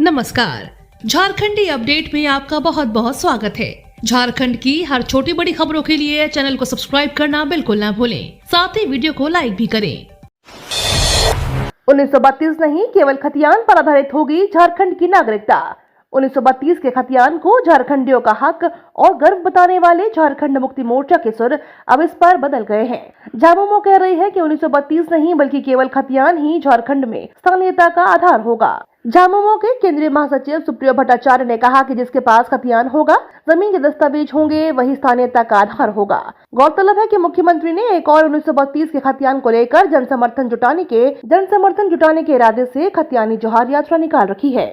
नमस्कार, झारखंडी अपडेट में आपका बहुत बहुत स्वागत है। झारखंड की हर छोटी बड़ी खबरों के लिए चैनल को सब्सक्राइब करना बिल्कुल ना भूलें, साथ ही वीडियो को लाइक भी करें। 1932 नहीं, केवल खतियान पर आधारित होगी झारखंड की नागरिकता। 1932 के खतियान को झारखंडियों का हक और गर्व बताने वाले झारखंड मुक्ति मोर्चा के सुर अब इस पर बदल गए हैं। झामुमो कह रही है कि 1932 नहीं बल्कि केवल खतियान ही झारखंड में स्थानीयता का आधार होगा। झामुमो के केंद्रीय महासचिव सुप्रियो भट्टाचार्य ने कहा कि जिसके पास खतियान होगा, जमीन के दस्तावेज होंगे, वही स्थानीयता का आधार होगा। गौरतलब है कि मुख्यमंत्री ने एक और 1932 के खतियान को लेकर जनसमर्थन जुटाने के इरादे से खतियानी जोहार यात्रा निकाल रखी है।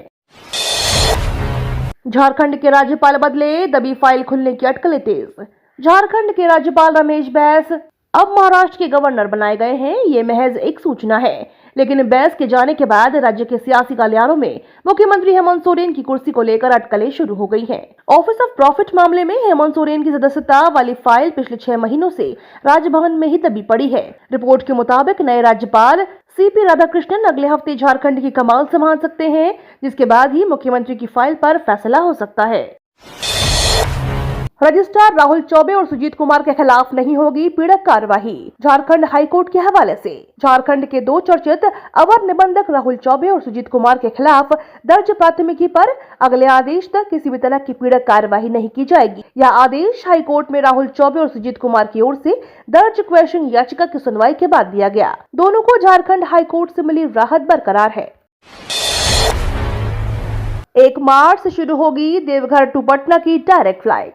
झारखंड के राज्यपाल बदले, दबी फाइल खुलने की अटकलें तेज। झारखंड के राज्यपाल रमेश बैस अब महाराष्ट्र के गवर्नर बनाए गए हैं। ये महज एक सूचना है, लेकिन बैस के जाने के बाद राज्य के सियासी गलियारों में मुख्यमंत्री हेमंत सोरेन की कुर्सी को लेकर अटकलें शुरू हो गई हैं। ऑफिस ऑफ प्रॉफिट मामले में हेमंत सोरेन की सदस्यता वाली फाइल पिछले 6 महीनों से राजभवन में ही दबी पड़ी है। रिपोर्ट के मुताबिक नए राज्यपाल सीपी राधाकृष्णन अगले हफ्ते झारखंड की कमान संभाल सकते हैं, जिसके बाद ही मुख्यमंत्री की फाइल पर फैसला हो सकता है। रजिस्ट्रार राहुल चौबे और सुजीत कुमार के खिलाफ नहीं होगी पीड़क कार्यवाही। झारखंड हाईकोर्ट के हवाले से झारखंड के 2 चर्चित अवर निबंधक राहुल चौबे और सुजीत कुमार के खिलाफ दर्ज प्राथमिकी पर अगले आदेश तक किसी भी तरह की पीड़क कार्यवाही नहीं की जाएगी। यह आदेश हाईकोर्ट में राहुल चौबे और सुजीत कुमार की ओर से दर्ज क्वेश्चन याचिका की सुनवाई के बाद दिया गया। दोनों को झारखंड हाईकोर्ट से मिली राहत बरकरार है। 1 मार्च से शुरू होगी देवघर टू पटना की डायरेक्ट फ्लाइट।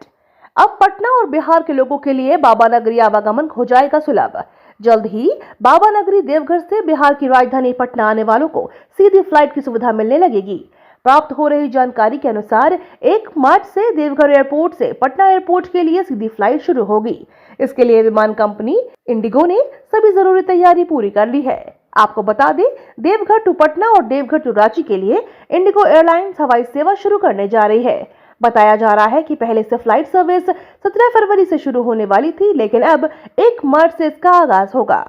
अब पटना और बिहार के लोगों के लिए बाबा नगरी आवागमन हो जाएगा सुलभ। जल्द ही बाबा नगरी देवघर से बिहार की राजधानी पटना आने वालों को सीधी फ्लाइट की सुविधा मिलने लगेगी। प्राप्त हो रही जानकारी के अनुसार 1 मार्च से देवघर एयरपोर्ट से पटना एयरपोर्ट के लिए सीधी फ्लाइट शुरू होगी। इसके लिए विमान कंपनी इंडिगो ने सभी जरूरी तैयारी पूरी कर ली है। आपको बता दें, देवघर टू पटना और देवघर टू रांची के लिए इंडिगो एयरलाइंस हवाई सेवा शुरू करने जा रही है। बताया जा रहा है कि पहले से फ्लाइट सर्विस 17 फरवरी से शुरू होने वाली थी, लेकिन अब 1 मार्च से इसका आगाज होगा।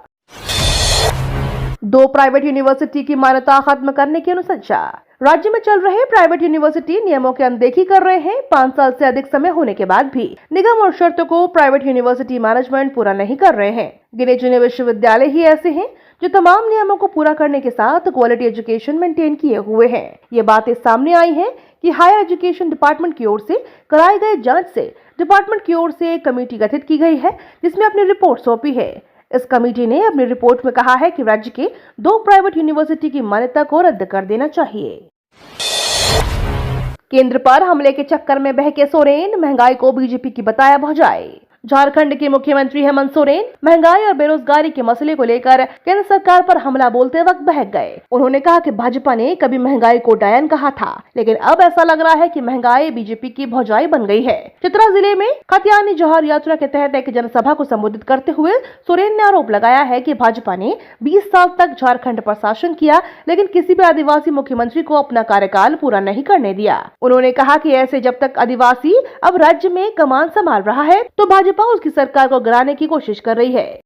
2 प्राइवेट यूनिवर्सिटी की मान्यता खत्म करने की अनुशंसा। राज्य में चल रहे प्राइवेट यूनिवर्सिटी नियमों की अनदेखी कर रहे हैं। 5 साल से अधिक समय होने के बाद भी निगम और शर्तों को प्राइवेट यूनिवर्सिटी मैनेजमेंट पूरा नहीं कर रहे हैं। गिने चुने विश्वविद्यालय ही ऐसे हैं जो तमाम नियमों को पूरा करने के साथ क्वालिटी एजुकेशन मेंटेन किए हुए हैं। ये बातें सामने आई हैं कि हायर एजुकेशन डिपार्टमेंट की ओर से कराए गए जांच से डिपार्टमेंट की ओर से एक कमेटी गठित की गई है, जिसमें अपनी रिपोर्ट सौंपी है। इस कमेटी ने अपनी रिपोर्ट में कहा है कि राज्य के 2 प्राइवेट यूनिवर्सिटी की मान्यता को रद्द कर देना चाहिए। केंद्र पर हमले के चक्कर में बहके सोरेन, महंगाई को बीजेपी की बताया भौजाई। झारखंड के मुख्यमंत्री हेमंत सोरेन महंगाई और बेरोजगारी के मसले को लेकर केंद्र सरकार पर हमला बोलते वक्त बहक गए। उन्होंने कहा कि भाजपा ने कभी महंगाई को डायन कहा था, लेकिन अब ऐसा लग रहा है कि महंगाई बीजेपी की भौजाई बन गई है। चतरा जिले में खतियानी जोहार यात्रा के तहत एक जनसभा को संबोधित करते हुए सोरेन ने आरोप लगाया है कि भाजपा ने 20 साल तक झारखंड पर शासन किया, लेकिन किसी भी आदिवासी मुख्यमंत्री को अपना कार्यकाल पूरा नहीं करने दिया। उन्होंने कहा कि ऐसे जब तक आदिवासी अब राज्य में कमान संभाल रहा है तो भाजपा उसकी सरकार को गिराने की कोशिश कर रही है।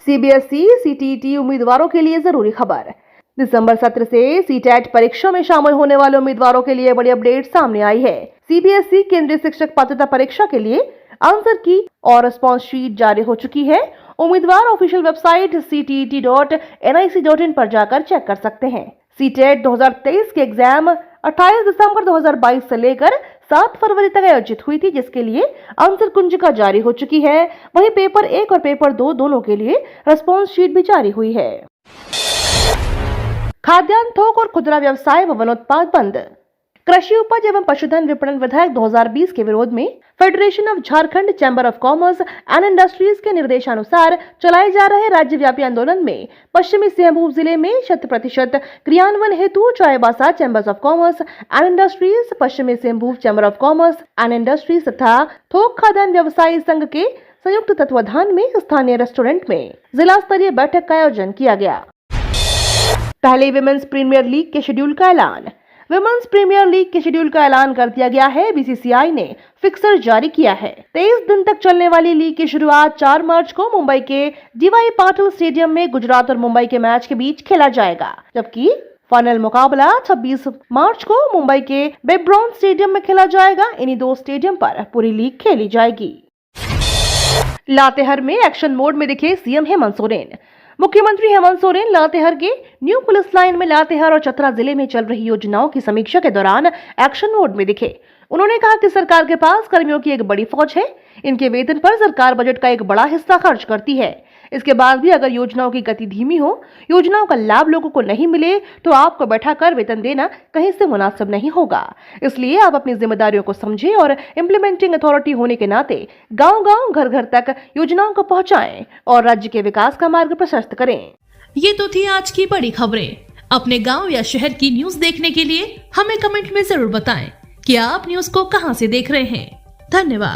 सीबीएसई सीटीईटी उम्मीदवारों के लिए जरूरी खबर। दिसंबर सत्र से सीटेट परीक्षा में शामिल होने वाले उम्मीदवारों के लिए बड़ी अपडेट सामने आई है। सीबीएसई केंद्रीय शिक्षक पात्रता परीक्षा के लिए आंसर की और रिस्पॉन्स शीट जारी हो चुकी है। उम्मीदवार ऑफिशियल वेबसाइट ctet.nic.in पर जाकर चेक कर सकते हैं। सीटेट 2023 के एग्जाम 28 दिसंबर 2022 से लेकर 7 फरवरी तक आयोजित हुई थी, जिसके लिए आंसर कुंजिका जारी हो चुकी है। वहीं पेपर 1 और पेपर 2 दोनों के लिए रिस्पॉन्स शीट भी जारी हुई है। खाद्यान्न थोक और खुदरा व्यवसाय व वनोत्पाद बंद। कृषि उपज एवं पशुधन विपणन विधेयक 2020 के विरोध में federation of Jharkhand chamber of commerce and industries के निर्देशानुसार चलाए जा रहे राज्यव्यापी आंदोलन में पश्चिमी सिंहभूम जिले में 100% क्रियान्वयन हेतु Chaibasa chambers of commerce and industries, पश्चिमी Singhbhum chamber of commerce and industries तथा थोक खाद्यान्न व्यवसायी संघ के संयुक्त तत्वाधान में स्थानीय रेस्टोरेंट में जिला स्तरीय बैठक का आयोजन किया गया। पहले विमेंस प्रीमियर लीग के शेड्यूल का ऐलान। विमेंस प्रीमियर लीग के शेड्यूल का ऐलान कर दिया गया है। बीसीसीआई ने फिक्सर जारी किया है। 23 दिन तक चलने वाली लीग की शुरुआत 4 मार्च को मुंबई के डीवाई पाटिल स्टेडियम में गुजरात और मुंबई के मैच के बीच खेला जाएगा, जबकि फाइनल मुकाबला 26 मार्च को मुंबई के बेब्रॉन स्टेडियम में खेला जाएगा। इन्हीं दो स्टेडियम पर पूरी लीग खेली जाएगी। लातेहार में एक्शन मोड में दिखे सीएम हेमंत सोरेन। मुख्यमंत्री हेमंत सोरेन लातेहार के न्यू पुलिस लाइन में लातेहार और चतरा जिले में चल रही योजनाओं की समीक्षा के दौरान एक्शन मोड में दिखे। उन्होंने कहा कि सरकार के पास कर्मियों की एक बड़ी फौज है। इनके वेतन पर सरकार बजट का एक बड़ा हिस्सा खर्च करती है। इसके बाद भी अगर योजनाओं की गति धीमी हो, योजनाओं का लाभ लोगों को नहीं मिले, तो आपको बैठाकर वेतन देना कहीं से मुनासिब नहीं होगा। इसलिए आप अपनी जिम्मेदारियों को समझें और इम्प्लीमेंटिंग अथॉरिटी होने के नाते गांव-गांव, घर-घर तक योजनाओं को पहुंचाएं और राज्य के विकास का मार्ग प्रशस्त करें। ये तो थी आज की बड़ी खबरें। अपने गांव या शहर की न्यूज देखने के लिए हमें कमेंट में जरूर बताएं कि आप न्यूज को कहां से देख रहे हैं। धन्यवाद।